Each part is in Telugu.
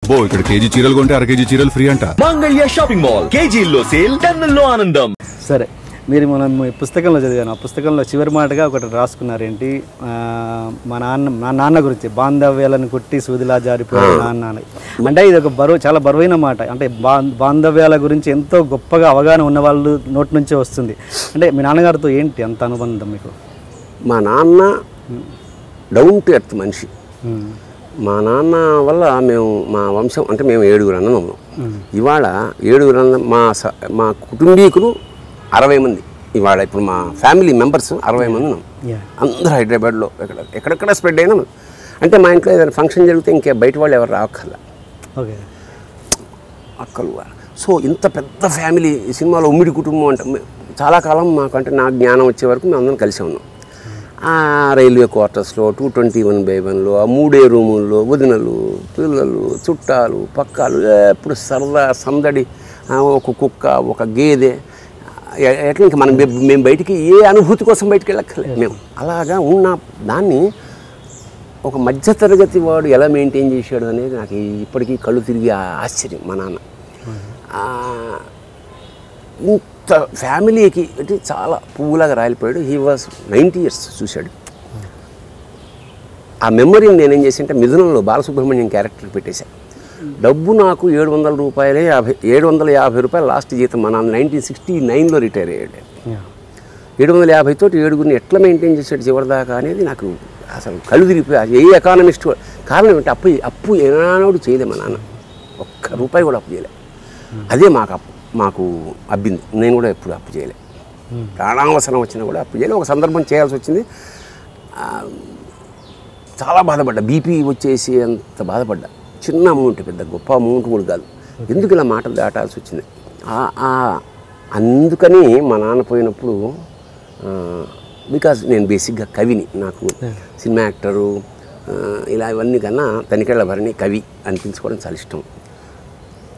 అబ్బో ఇక్కడ కేజీ చీరలు కొంటే అర కేజీ చీరలు ఫ్రీ అంట. మంగళ్య షాపింగ్ మాల్, కేజీల్లో సేల్, టన్నుల్లో ఆనందం. సరే, మీరు మనం పుస్తకంలో చదివాను, ఆ పుస్తకంలో చివరి మాటగా ఒకటి రాసుకున్నారేంటి, మా నాన్న గురించి, బాంధవ్యాలను కొట్టి సూదిలా జారిపోయే నాన్న అని. అంటే ఇది ఒక చాలా బరువైన మాట. అంటే బాంధవ్యాల గురించి ఎంతో గొప్పగా అవగాహన ఉన్న వాళ్ళు నోటి నుంచే వస్తుంది. అంటే మీ నాన్నగారితో ఏంటి అంత అనుబంధం మీకు? మా నాన్న డౌన్ టు ఎర్త్ మనిషి. మా నాన్న వల్ల మా వంశం అంటే మేము 7 అన్నదమ్ములు. ఇవాళ 7 మా కుటుంబీకులు 60 మంది. ఇవాళ ఇప్పుడు మా ఫ్యామిలీ మెంబర్స్ 60 మంది ఉన్నాం. అందరూ హైదరాబాద్లో ఎక్కడెక్కడ స్ప్రెడ్ అయినా. అంటే మా ఇంట్లో ఏదైనా ఫంక్షన్ జరిగితే ఇంకే బయట వాళ్ళు ఎవరు రాక్కర్లా, అక్కలు. సో ఇంత పెద్ద ఫ్యామిలీ, సినిమాలో ఉమ్మిడి కుటుంబం అంటే చాలా కాలం మాకు, అంటే నాకు జ్ఞానం వచ్చే వరకు మేము అందరం కలిసి ఉన్నాం. ఆ రైల్వే క్వార్టర్స్లో 221/1లో ఆ 3 రూముల్లో వదినలు, పిల్లలు, చుట్టాలు, పక్కాలు, ఎప్పుడు సరదా సందడి, ఒక కుక్క, ఒక గేదె. ఎట్లా ఇంకా మేము బయటికి ఏ అనుభూతి కోసం బయటికి వెళ్ళక్కర్లేదు. మేము అలాగా ఉన్న దాన్ని ఒక మధ్యతరగతి వాడు ఎలా మెయింటైన్ చేశాడు అనేది నాకు ఇప్పటికీ కళ్ళు తిరిగి ఆశ్చర్యం. మా నాన్న ఇంత ఫ్యామిలీకి అంటే చాలా పువ్వులాగా రాలిపోయాడు. హీ వాజ్ 90 years చూశాడు. ఆ మెమరీని నేనేం చేసి అంటే మిథునంలో బాలసుబ్రహ్మణ్యం క్యారెక్టర్ పెట్టేశాను. డబ్బు నాకు 750 రూపాయలు లాస్ట్ జీతం. మా నాన్న 1969లో రిటైర్ అయ్యాడు. 750 తోటి 7గురిని ఎట్లా మెయింటైన్ చేసాడు చివరిదాకా అనేది నాకు అసలు కళ్ళు తిరిగిపోయి. ఏ ఎకానమిస్ట్ కారణం ఏంటి, అప్పు ఏనాడు చేయలే మా నాన్న. ₹1 కూడా అప్పు చేయలే. అదే మాకు అబ్బింది. నేను కూడా ఎప్పుడు అప్పు చేయలే. ప్రాణావసరం వచ్చినా కూడా అప్పు చేయలే. ఒక సందర్భం చేయాల్సి వచ్చింది, చాలా బాధపడ్డా. బీపీ వచ్చేసి అంత బాధపడ్డా. చిన్న అమౌంట్, పెద్ద గొప్ప అమౌంట్ కూడా కాదు. ఎందుకు ఇలా మాటలు దాటాల్సి వచ్చింది. అందుకని మా నాన్న పోయినప్పుడు, బికాజ్ నేను బేసిక్గా కవిని, నాకు సినిమా యాక్టరు ఇలా ఇవన్నీ కన్నా తనికెళ్ళ భరణి కవి అనిపించుకోవడం చాలా ఇష్టం.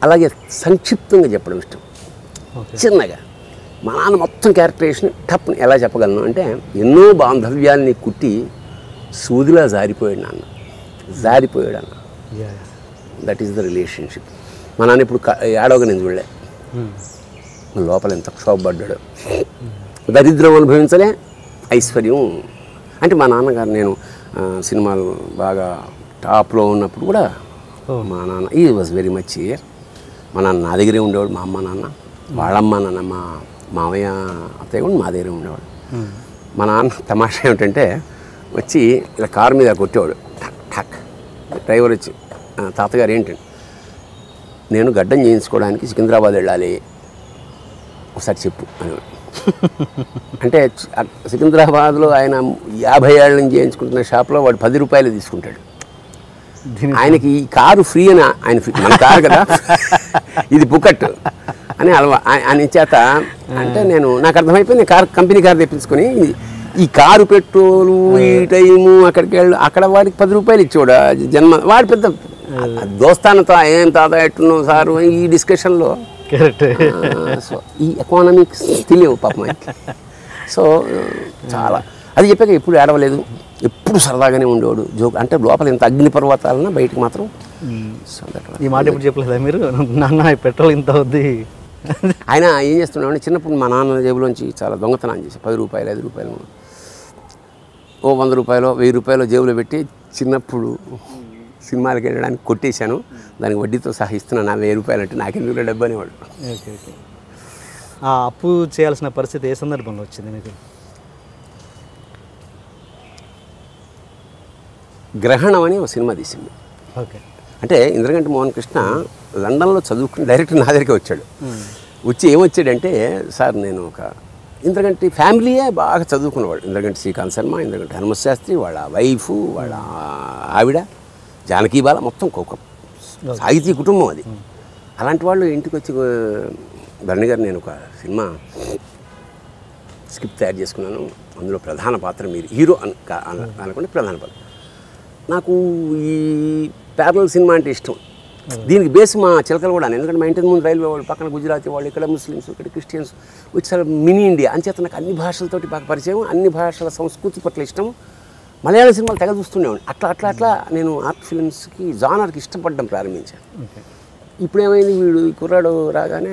అలాగే సంక్షిప్తంగా చెప్పడం ఇష్టం, చిన్నగా. మా నాన్న మొత్తం క్యారెక్టరేషన్ టప్ని ఎలా చెప్పగలను అంటే, ఎన్నో బాంధవ్యాల్ని కుట్టి సూదిలా జారిపోయాడు నాన్న. అన్న, దట్ ఈస్ ద రిలేషన్షిప్. మా నాన్న ఇప్పుడు ఏడవగా నేను చూడలే, లోపల ఎంత క్షోభపడ్డాడు. దరిద్రం అనుభవించలే, ఐశ్వర్యం. అంటే మా నాన్నగారు, నేను సినిమాలు బాగా టాప్లో ఉన్నప్పుడు కూడా మా నాన్న ఈ వాజ్ వెరీ మచ్ హియర్. మా నాన్న నా దగ్గరే ఉండేవాడు. మా అమ్మ నాన్న, వాళ్ళమ్మ నాన్న, మా మామయ్య అత్తయ్య కూడా మా దగ్గరే ఉండేవాడు. మా నాన్న తమాషా ఏమిటంటే, వచ్చి ఇలా కారు మీద కొట్టేవాడు. ఠక్ ఠక్. డ్రైవర్ వచ్చి, తాతగారు ఏంటండి, నేను గడ్డం చేయించుకోవడానికి సికింద్రాబాద్ వెళ్ళాలి, ఒకసారి చెప్పు అనేవాడు. అంటే సికింద్రాబాద్లో ఆయన 50 ఏళ్ళ నుంచి చేయించుకుంటున్న షాప్లో వాడు ₹10 తీసుకుంటాడు. ఆయనకి ఈ కారు ఫ్రీ అని, ఆయన మన కారు కదా, ఇది పుకట్ అని ఆయన చేత. అంటే నాకు అర్థమైపోయింది, కంపెనీ కారు తెప్పించుకొని ఈ కారు పెట్రోలు, ఈ టైము, అక్కడికి అక్కడ వాడికి ₹10 ఇచ్చేవాడు. జన్మ వాడు పెద్ద దోస్తానతో, ఏం తాత ఎట్టున్నావు సారు ఈ డిస్కషన్లో. సో ఈ ఎకానమిక్స్ తెలియవు పాపం. సో చాలా అది చెప్పాక ఎప్పుడు ఏడవలేదు, ఎప్పుడు సరదాగానే ఉండేవాడు. జోక్ అంటే లోపల ఇంత అగ్నిపర్వతాలన్నా బయటకు మాత్రం. ఈ మాట ఎప్పుడు చెప్పలేదా మీరు, నాన్న పెట్రోల్ ఇంత అవుద్ది? ఆయన ఏం చేస్తున్నాడు, చిన్నప్పుడు మా నాన్న జేబులోంచి చాలా దొంగతనం చేసి ₹10, ₹5, ఓ ₹100, ₹1000 జేబులో పెట్టి చిన్నప్పుడు సినిమాలకు వెళ్ళడానికి కొట్టేశాను. దానికి వడ్డీతో సహా ఇస్తున్నాను. నా ₹1000 అంటే నాకెందుకు డబ్బు అనేవాడు. ఓకే. ఆ అప్పు చేయాల్సిన పరిస్థితి ఏ సందర్భంలో వచ్చింది మీకు? గ్రహణం అని ఒక సినిమా తీసింది. ఓకే. అంటే ఇంద్రగంటి మోహన్ కృష్ణ లండన్లో చదువుకుని డైరెక్ట్ నా దగ్గరికి వచ్చాడు. వచ్చి ఏమొచ్చాడంటే, సార్ నేను ఇంద్రగంటి ఫ్యామిలీయే బాగా చదువుకున్నవాడు. ఇంద్రగంటి శ్రీకాంత్ శర్మ, ఇంద్రగంటి హనుమశాస్త్రి, వాళ్ళ వైఫ్, వాళ్ళ ఆవిడ జానకీ బాల, మొత్తం ఒక సాహితీ కుటుంబం అది. అలాంటి వాళ్ళు ఇంటికి వచ్చి, భరణి గారు నేను ఒక సినిమా స్క్రిప్ట్ తయారు చేసుకున్నాను, అందులో ప్రధాన పాత్ర మీరు హీరో అనుకుంటే ప్రధాన పాత్ర. నాకు ఈ ప్యారలల్ సినిమా అంటే ఇష్టం. దీనికి బేస్ మా చిలకలు కూడా, ఎందుకంటే మా ఇంటి ముందు రైల్వే వాళ్ళు, పక్కన గుజరాతీ వాళ్ళు, ఇక్కడ ముస్లిమ్స్, ఇక్కడ క్రిస్టియన్స్, వచ్చి మినీ ఇండియా అంచేత నాకు అన్ని భాషలతోటి బాగా పరిచయం, అన్ని భాషల సంస్కృతి పట్ల ఇష్టం. మలయాళ సినిమాలు తెగ చూస్తుండేవాడిని. అట్లా నేను ఆర్ట్ ఫిల్మ్స్కి జానర్కి ఇష్టపడడం ప్రారంభించాను. ఇప్పుడు ఏమైంది, వీడు ఈ కుర్రాడు రాగానే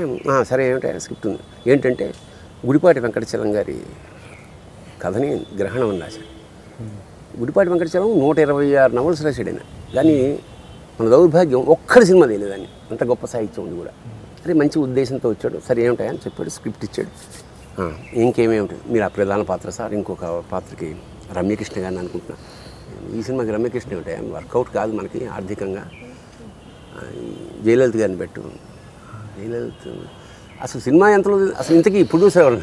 సరే ఏమిటో స్క్రిప్ట్ ఉంది ఏంటంటే గుడిపాటి వెంకటచలం గారి కథని గ్రహణం అని రాశాను. గుడిపాటి వెంకటచలం 126 నవల్స్ రాశాడు. కానీ మన దౌర్భాగ్యం ఒక్కడి సినిమా తెలియదని, అంత గొప్ప సాహిత్యం ఉంది కూడా. అరే మంచి ఉద్దేశంతో వచ్చాడు, సరే ఏమిటాయని చెప్పాడు, స్క్రిప్ట్ ఇచ్చాడు. ఇంకేమేమిటి మీరు ఆ ప్రధాన పాత్ర సార్, ఇంకొక పాత్రకి రమ్యకృష్ణ గారిని అనుకుంటున్నా. ఈ సినిమాకి రమ్యకృష్ణ ఏమిటాయి, వర్కౌట్ కాదు మనకి ఆర్థికంగా, జయలలిత గారిని పెట్టు. జయలలిత అసలు సినిమా ఎంతలో, అసలు ఇంతకీ ప్రొడ్యూసర్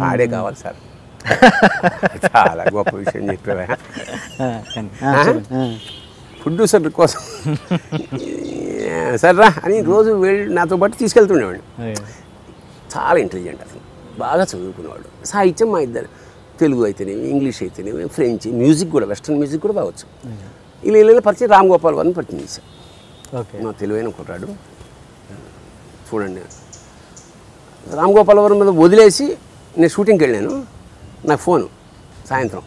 వాడే కావాలి సార్. చాలా గొప్ప విషయం చెప్పావా. ప్రొడ్యూసర్ కోసం సర్రా అని రోజు వెళ్ళి నాతో పాటు తీసుకెళ్తుండేవాడు. చాలా ఇంటెలిజెంట్, అసలు బాగా చదువుకునేవాడు. సాహిత్యం మా ఇద్దరు, తెలుగు అయితేనేమి, ఇంగ్లీష్ అయితేనేమి, ఫ్రెంచ్, మ్యూజిక్ కూడా, వెస్ట్రన్ మ్యూజిక్ కూడా బాగొచ్చు. ఇలా పరిచయం రామ్ గోపాల్ వర్మని పరిచయం చేశాను. నా తెలివైన కుర్రాడు. చూడండి, రామ్ గోపాల్ వర్మ మీద వదిలేసి నేను షూటింగ్కి వెళ్ళాను. నాకు ఫోను సాయంత్రం,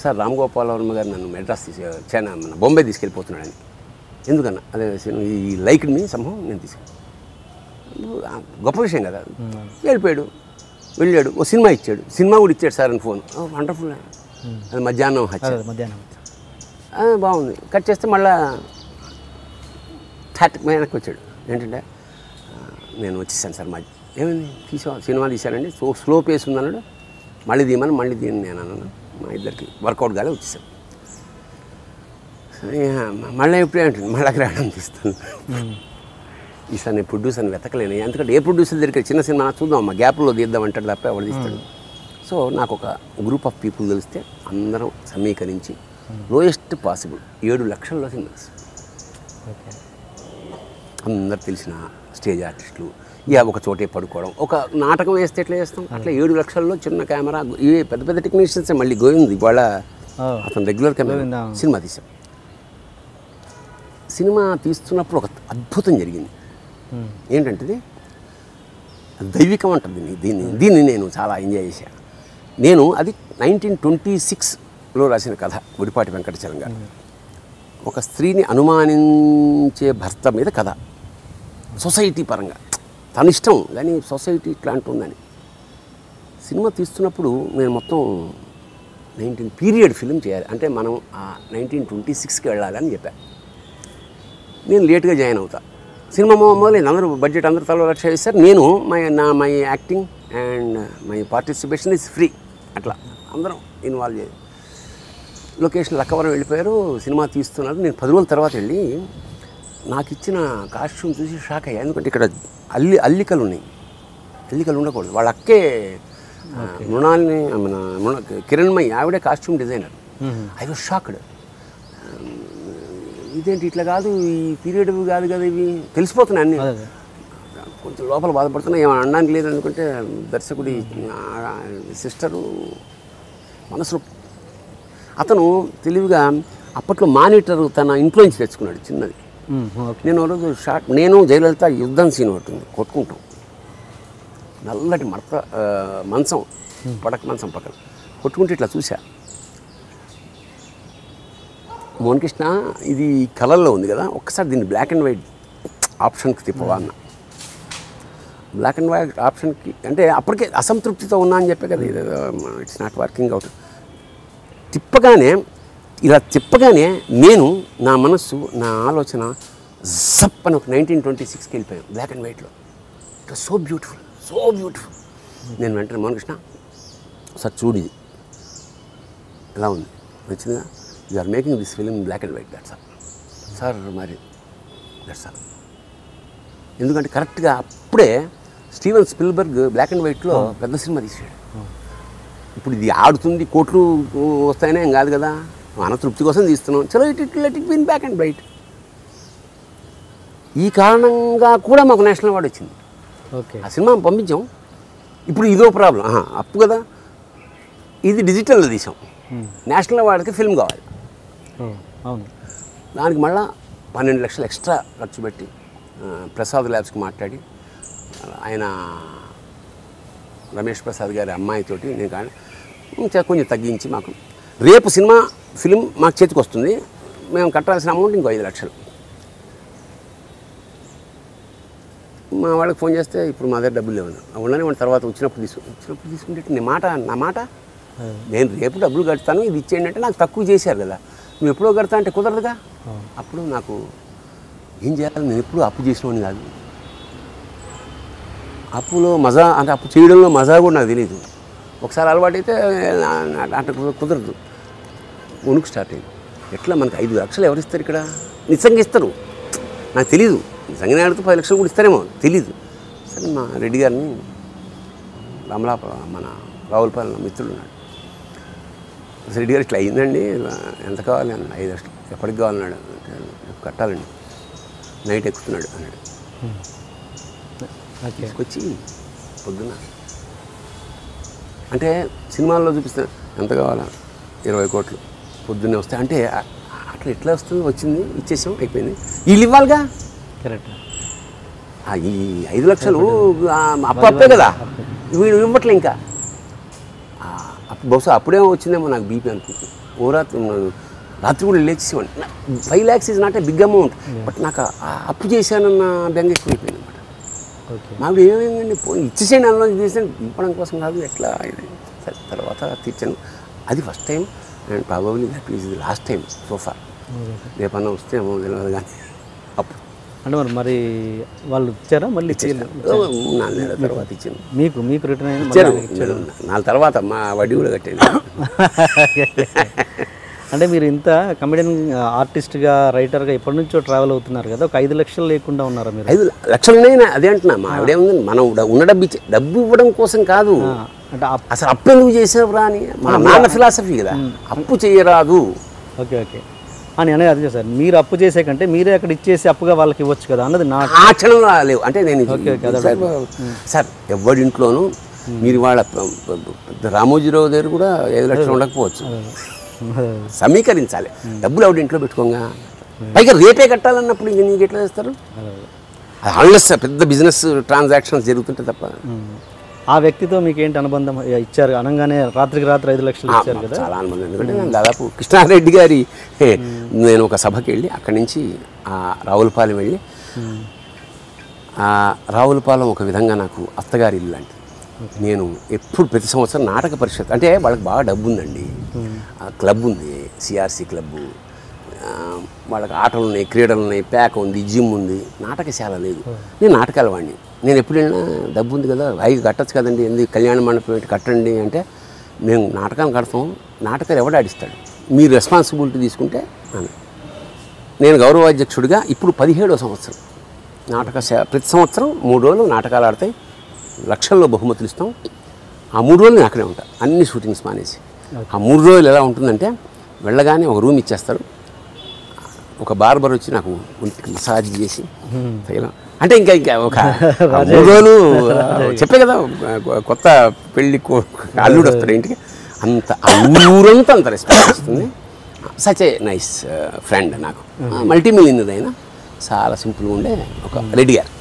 సార్ రామ్ గోపాల్ వర్మ గారు నన్ను మెడ్రాస్ మన బొంబే తీసుకెళ్ళిపోతున్నాడని. ఎందుకన్నా, అదే ఈ లైక్ మీ సంభవం నేను తీసుకెళ్ళి, గొప్ప విషయం కదా. వెళ్ళాడు, ఓ సినిమా ఇచ్చాడు, సినిమా కూడా ఇచ్చాడు సార్ అని ఫోన్. వండర్ఫుల్. అది మధ్యాహ్నం బాగుంది. కట్ చేస్తే మళ్ళా వెనక్కి వచ్చాడు. ఏంటంటే నేను వచ్చేసాను సార్, ఏమైంది సినిమా తీశానండి, స్లో పేస్ ఉందన్నాడు. మళ్ళీ దీని నేను అన్నాను. మా ఇద్దరికి వర్కౌట్ కాలే, వచ్చేసాను. మళ్ళీ ఎప్పుడే ఉంటుంది, మళ్ళీ అక్కడ రావడం తీస్తాను. ఈసారి నేను ప్రొడ్యూసర్ని వెతకలేను, ఎందుకంటే ఏ ప్రొడ్యూసర్ దగ్గర చిన్న సినిమా చూద్దాం అమ్మా, గ్యాప్లో తీద్దామంటాడు తప్ప ఎవరు తీస్తాడు. సో నాకు ఒక గ్రూప్ ఆఫ్ పీపుల్ తెలిస్తే అందరం సమీకరించి లోయెస్ట్ పాసిబుల్ 7 లక్షల్లో సినిమా తీస్తాం. అందరు తెలిసిన స్టేజ్ ఆర్టిస్టులు, ఒక చోటే పడుకోవడం, ఒక నాటకం వేస్తే ఎట్లా చేస్తాం అట్లా 7 లక్షల్లో చిన్న కెమెరా, ఇవే పెద్ద పెద్ద టెక్నీషియన్స్ మళ్ళీ గోవింద్ ఇవాళ అతను రెగ్యులర్ కెమెరా సినిమా తీసాం. సినిమా తీస్తున్నప్పుడు ఒక అద్భుతం జరిగింది. ఏంటంటే దైవికం అంటుంది దీన్ని నేను చాలా ఎంజాయ్ చేశాను. నేను అది 1926లో రాసిన కథ, గుడిపాటి వెంకటచలం గారు. ఒక స్త్రీని అనుమానించే భర్త మీద కథ, సొసైటీ పరంగా తన ఇష్టం కానీ సొసైటీ ఇట్లా అంటుందని. సినిమా తీస్తున్నప్పుడు నేను మొత్తం 19 పీరియడ్ ఫిల్మ్ చేయాలి, అంటే మనం ఆ 1926కి వెళ్ళాలని చెప్పాను. నేను లేట్గా జాయిన్ అవుతా. సినిమా మొదలైంది, అందరూ బడ్జెట్ అందరూ తల లక్ష చేస్తారు. నేను my acting and my participation is free. అట్లా అందరం ఇన్వాల్వ్ చేయాలి. లొకేషన్ లక్కవరం వెళ్ళిపోయారు, సినిమా తీస్తున్నారు. నేను 10 రోజుల తర్వాత వెళ్ళి నాకు ఇచ్చిన కాస్ట్యూమ్ చూసి షాక్ అయ్యా. ఎందుకంటే ఇక్కడ అల్లికలు ఉన్నాయి, అల్లికలు ఉండకూడదు. వాళ్ళ అక్కే మృణాల్ని, మన కిరణ్మయి ఆవిడే costume designer. I was shocked. ఇదేంటి ఇట్లా కాదు, ఈ పీరియడ్ కాదు కదా, ఇవి తెలిసిపోతున్నాయి అన్నీ. కొంచెం లోపల బాధపడుతున్నా, ఏమైనా అనడానికి లేదు అనుకుంటే దర్శకుడి సిస్టరు మనసులో, అతను తెలివిగా అప్పట్లో మానిటర్ తన ఇంట్లోంచి తెచ్చుకున్నాడు చిన్నది. నేను ఒక రోజు నేను జయలలిత యుద్ధం సీన్ ఉంటుంది, కొట్టుకుంటాం, నల్లటి మంచం పడక మంచం పక్కన కొట్టుకుంటే ఇట్లా చూసా. మోహన్ కృష్ణ ఇది కలర్లో ఉంది కదా, ఒక్కసారి దీన్ని బ్లాక్ అండ్ వైట్ ఆప్షన్కి తిప్పవా అన్న. బ్లాక్ అండ్ వైట్ ఆప్షన్కి అంటే అప్పటికే అసంతృప్తితో ఉన్నా అని చెప్పే కదా, ఇట్స్ నాట్ వర్కింగ్ అవుట్. ఇలా తిప్పగానే నేను నా మనస్సు, నా ఆలోచన జప్ అని ఒక 1926కి వెళ్ళిపోయాను బ్లాక్ అండ్ వైట్లో. It was so beautiful, so beautiful. నేను వెంటనే మోహన్ కృష్ణ సార్ చూడు ఇది ఎలా ఉంది, నచ్చిందిగా, you are making this film black and white. That's all sir, మరి దట్స్ ఆల్. ఎందుకంటే కరెక్ట్గా అప్పుడే స్టీవెన్ స్పిల్బర్గ్ బ్లాక్ అండ్ వైట్లో పెద్ద సినిమా తీసాడు. ఇప్పుడు ఇది ఆడుతుంది, కోట్లు వస్తాయనే ఏం కాదు కదా, మన తృప్తి కోసం తీస్తున్నాం. చలో let it been black and white. ఈ కారణంగా కూడా మాకు నేషనల్ అవార్డు వచ్చింది. ఓకే, ఆ సినిమా పంపించాం. ఇప్పుడు ఇదో ప్రాబ్లం, అప్పు కదా, ఇది డిజిటల్లో తీసాం, నేషనల్ అవార్డుకి ఫిల్మ్ కావాలి. అవును, దానికి మళ్ళీ 12 లక్షలు ఎక్స్ట్రా ఖర్చు పెట్టి ప్రసాద్ ల్యాబ్స్కి మాట్లాడి, ఆయన రమేష్ ప్రసాద్ గారి అమ్మాయితోటి నేను కానీ కొంచెం తగ్గించి మాకు రేపు సినిమా ఫిలిం మాకు చేతికి వస్తుంది, మేము కట్టాల్సిన అమౌంట్ ఇంకో 5 లక్షలు. మా వాళ్ళకి ఫోన్ చేస్తే ఇప్పుడు మా దగ్గర డబ్బులు లేవు, ఉండని వాడి తర్వాత వచ్చినప్పుడు తీసుకుంటే నా మాట నేను రేపు డబ్బులు కడతాను, ఇది ఇచ్చేయండి అంటే నాకు తక్కువ చేశారు కదా, నువ్వు ఎప్పుడో కడతా అంటే కుదరదుగా. అప్పుడు నాకు ఏం చేయాలి, నేను ఎప్పుడు అప్పు చేసినవాడిని కాదు, అప్పులో మజా అంటే అప్పు చేయడంలో మజా కూడా నాకు తెలియదు. ఒకసారి అలవాటు అయితే అంటే కుదరదు, వణుకు స్టార్ట్ అయింది. ఎట్లా మనకు 5 లక్షలు ఎవరు ఇస్తారు ఇక్కడ, నిజంగా ఇస్తారు నాకు తెలీదు, నిజంగానే అడిగితే 10 లక్షలు కూడా ఇస్తారేమో తెలీదు. సరే మా రెడ్డి గారిని మన రావులపాలెం మిత్రుడు ఉన్నాడు, రెడ్డి గారు ఇట్లా అయిందండి, ఎంత కావాలి అన్నాడు. 5 లక్షలు ఎప్పటికి కావాలన్నాడు, కట్టాలండి, నైట్ ఎక్కుతున్నాడు అన్నాడు. తీసుకొచ్చి పొద్దున్న అంటే సినిమాల్లో చూపిస్తాను ఎంత కావాలా 20 కోట్లు పొద్దున్నే వస్తాయి అంటే అట్లా ఎట్లా వస్తుంది, వచ్చింది ఇచ్చేసాం అయిపోయింది. వీళ్ళు ఇవ్వాలిగా, కరెక్ట్. ఈ 5 లక్షలు అప్పే కదా, వీడు ఇవ్వట్లే ఇంకా. బహుశా అప్పుడే వచ్చిందేమో నాకు బీపీ అనుకుంటుంది. ఓ రాత్రి కూడా లేచేసేవాడిని. 5 lakhs is not a big amount, but నాకు అప్పు చేశానన్న బెంగ ఎక్కువైపోయింది అనమాట. మాకు ఏమైందండి ఇచ్చేసేయండి, అందులో చేసాను ఇవ్వడం కోసం కాదు, ఎట్లా ఇది సరే తర్వాత తీర్చాను. అది first time and probably that is the last time so far. రేపన్నా వస్తే ఏమో తెలియదు కానీ అప్పుడు అంటే మరి వాళ్ళు ఇచ్చారా, మళ్ళీ 4 నెలల తర్వాత ఇచ్చాను. మీకు రిటర్న్ అయినా ఇచ్చారు 4 తర్వాత మా వడ్డీ కూడా కట్టేది. అంటే మీరు ఇంత కమెడియన్ ఆర్టిస్ట్గా రైటర్గా ఎప్పటి నుంచో ట్రావెల్ అవుతున్నారు కదా, ఒక 5 లక్షలు లేకుండా ఉన్నారా మీరు? 5 లక్షలు ఉన్నాయినా అదే అంటున్నా. మా ఆవిడేముంది, మనం ఉన్న డబ్బు ఇవ్వడం కోసం కాదు, అంటే అసలు అప్పు ఎందుకు చేసేవరా అని మా నాన్న ఫిలాసఫీ కదా, అప్పు చేయరాదు. ఓకే ఓకే అని అనేది అదే సార్, మీరు అప్పు చేసే కంటే మీరే అక్కడ ఇచ్చేసి అప్పుగా వాళ్ళకి ఇవ్వచ్చు కదా అన్నది నా ఆ క్షణంలో లేవు. అంటే నేను సార్ ఎవరింట్లోనూ మీరు వాళ్ళ రామోజీరావు దగ్గర కూడా 5 లక్షలు ఉండకపోవచ్చు, సమీకరించాలి. డబ్బులు ఎవరి ఇంట్లో పెట్టుకోగా, పైగా రేపే కట్టాలన్నప్పుడు ఇంక నీకు ఎట్లా చేస్తారు? అన్లెస్ పెద్ద బిజినెస్ ట్రాన్సాక్షన్స్ జరుగుతుంటే తప్ప. ఆ వ్యక్తితో మీకు ఏంటి అనుబంధం? ఇచ్చారు అనగానే రాత్రికి రాత్రి 5 లక్షలు ఇచ్చారు కదా. చాలా అనుబంధం. ఎందుకంటే నేను దాదాపు కృష్ణారెడ్డి గారి నేను ఒక సభకి వెళ్ళి అక్కడి నుంచి రావులపాలెం వెళ్ళి, రావులపాలెం ఒక విధంగా నాకు అత్తగారి ఇల్లు లాంటిది. నేను ఎప్పుడు ప్రతి సంవత్సరం నాటక పరిషత్ అంటే వాళ్ళకి బాగా డబ్బు ఉందండి, క్లబ్ ఉంది, సిఆర్సి క్లబ్బు, వాళ్ళకి ఆటలు ఉన్నాయి, క్రీడలు ఉన్నాయి, ప్యాక్ ఉంది, జిమ్ ఉంది, నాటకశాల లేదు. నేను నాటకాల వాడిని. నేను ఎప్పుడు వెళ్ళినా డబ్బు ఉంది కదా, అవి కట్టచ్చు కదండి, ఎందుకు కళ్యాణ మండపం ఏంటి కట్టండి అంటే, మేము నాటకాలు కడతాం, నాటకాలు ఎవడు ఆడిస్తాడు, మీరు రెస్పాన్సిబిలిటీ తీసుకుంటే అని. నేను గౌరవాధ్యక్షుడిగా ఇప్పుడు 17వ సంవత్సరం ప్రతి సంవత్సరం 3 రోజులు నాటకాలు ఆడతాయి, లక్షల్లో బహుమతులు ఇస్తాం. ఆ 3 రోజులు నేను అక్కడే ఉంటాను, అన్ని షూటింగ్స్ మానేసి. ఆ 3 రోజులు ఎలా ఉంటుందంటే, వెళ్ళగానే ఒక రూమ్ ఇచ్చేస్తారు, ఒక బార్బర్ వచ్చి నాకు ఒంటికి మసాజ్ చేసి అంటే ఇంకా ఒక 3 రోజులు చెప్పే కదా, కొత్త పెళ్ళి అల్లుడు వస్తాడు ఇంటికి, అంత ఊరంతా అంత రెస్పెక్ట్ వస్తుంది. సచ్ ఏ నైస్ ఫ్రెండ్ నాకు, మల్టీ మిలియనర్ అయినా చాలా సింపుల్గా ఉండే ఒక రెడ్డి గారు.